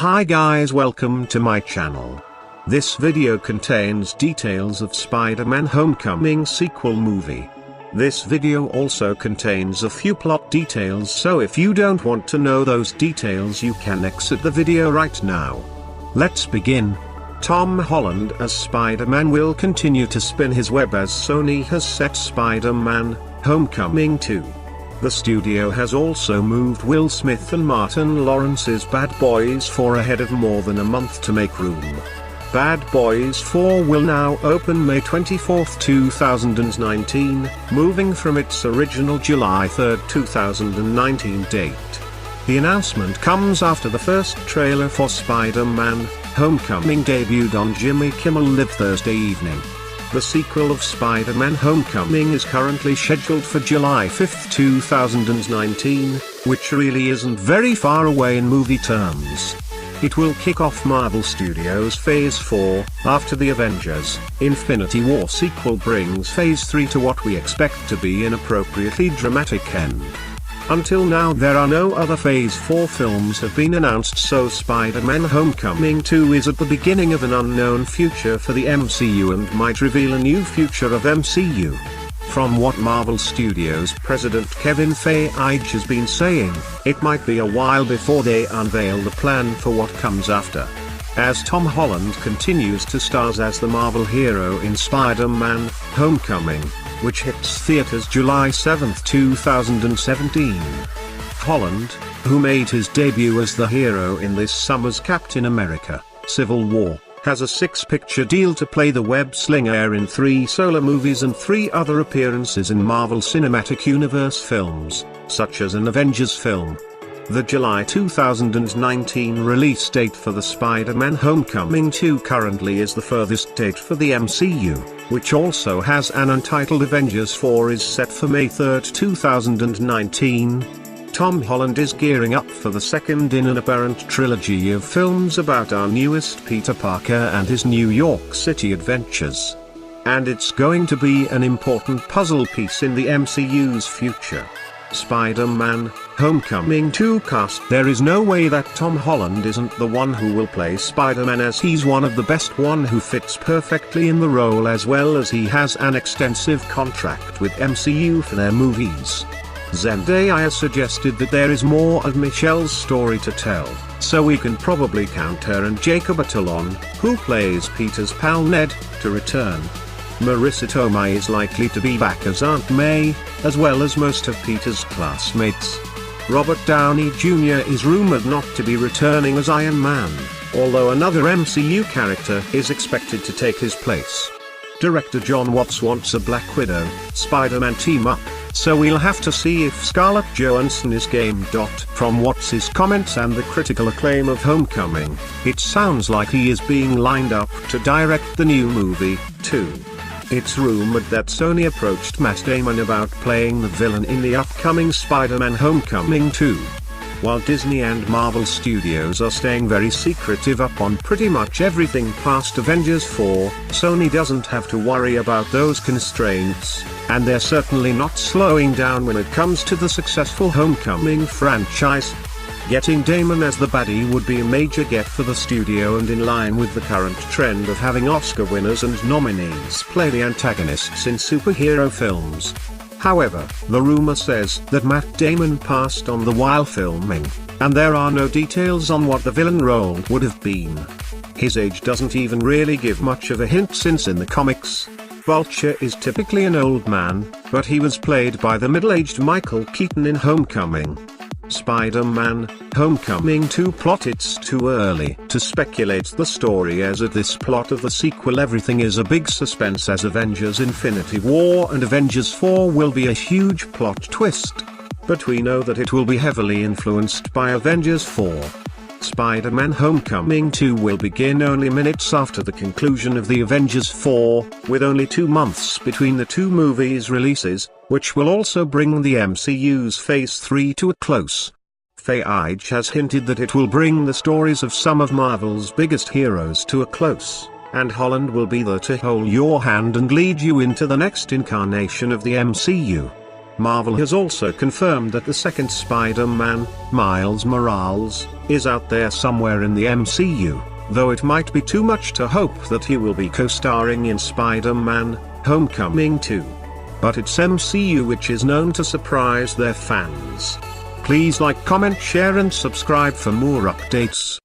Hi guys, welcome to my channel. This video contains details of Spider-Man Homecoming sequel movie. This video also contains a few plot details, so if you don't want to know those details you can exit the video right now. Let's begin. Tom Holland as Spider-Man will continue to spin his web as Sony has set Spider-Man Homecoming 2. The studio has also moved Will Smith and Martin Lawrence's Bad Boys 4 ahead of more than a month to make room. Bad Boys 4 will now open May 24, 2019, moving from its original July 3, 2019 date. The announcement comes after the first trailer for Spider-Man Homecoming debuted on Jimmy Kimmel Live Thursday evening. The sequel of Spider-Man Homecoming is currently scheduled for July 5, 2019, which really isn't very far away in movie terms. It will kick off Marvel Studios' Phase 4, after the Avengers Infinity War sequel brings Phase 3 to what we expect to be an appropriately dramatic end. Until now there are no other Phase 4 films have been announced, so Spider-Man Homecoming 2 is at the beginning of an unknown future for the MCU and might reveal a new future of MCU. From what Marvel Studios president Kevin Feige has been saying, it might be a while before they unveil the plan for what comes after. As Tom Holland continues to star as the Marvel hero in Spider-Man Homecoming, which hits theaters July 7, 2017. Holland, who made his debut as the hero in this summer's Captain America: Civil War, has a 6-picture deal to play the web-slinger in 3 solo movies and 3 other appearances in Marvel Cinematic Universe films, such as an Avengers film. The July 2019 release date for the Spider-Man Homecoming 2 currently is the furthest date for the MCU, which also has an untitled Avengers 4 is set for May 3, 2019. Tom Holland is gearing up for the second in an apparent trilogy of films about our newest Peter Parker and his New York City adventures. And it's going to be an important puzzle piece in the MCU's future. Spider-Man Homecoming 2 cast. There is no way that Tom Holland isn't the one who will play Spider-Man, as he's one of the best, one who fits perfectly in the role, as well as he has an extensive contract with MCU for their movies. Zendaya has suggested that there is more of Michelle's story to tell, so we can probably count her and Jacob Batalon, who plays Peter's pal Ned, to return. Marissa Tomei is likely to be back as Aunt May, as well as most of Peter's classmates. Robert Downey Jr. is rumored not to be returning as Iron Man, although another MCU character is expected to take his place. Director John Watts wants a Black Widow Spider-Man team-up, so we'll have to see if Scarlett Johansson is game. From Watts' comments and the critical acclaim of Homecoming, it sounds like he is being lined up to direct the new movie, too. It's rumored that Sony approached Matt Damon about playing the villain in the upcoming Spider-Man Homecoming 2. While Disney and Marvel Studios are staying very secretive up on pretty much everything past Avengers 4, Sony doesn't have to worry about those constraints, and they're certainly not slowing down when it comes to the successful Homecoming franchise. Getting Damon as the baddie would be a major get for the studio and in line with the current trend of having Oscar winners and nominees play the antagonists in superhero films. However, the rumor says that Matt Damon passed on while filming, and there are no details on what the villain role would have been. His age doesn't even really give much of a hint, since in the comics, Vulture is typically an old man, but he was played by the middle-aged Michael Keaton in Homecoming. Spider-Man Homecoming 2 plot. It's too early to speculate the story, as at this plot of the sequel everything is a big suspense, as Avengers Infinity War and Avengers 4 will be a huge plot twist. But we know that it will be heavily influenced by Avengers 4. Spider-Man Homecoming 2 will begin only minutes after the conclusion of the Avengers 4, with only 2 months between the 2 movies' releases, which will also bring the MCU's Phase 3 to a close. Feige has hinted that it will bring the stories of some of Marvel's biggest heroes to a close, and Holland will be there to hold your hand and lead you into the next incarnation of the MCU. Marvel has also confirmed that the second Spider-Man, Miles Morales, is out there somewhere in the MCU, though it might be too much to hope that he will be co-starring in Spider-Man Homecoming 2. But it's MCU which is known to surprise their fans. Please like, comment, share and subscribe for more updates.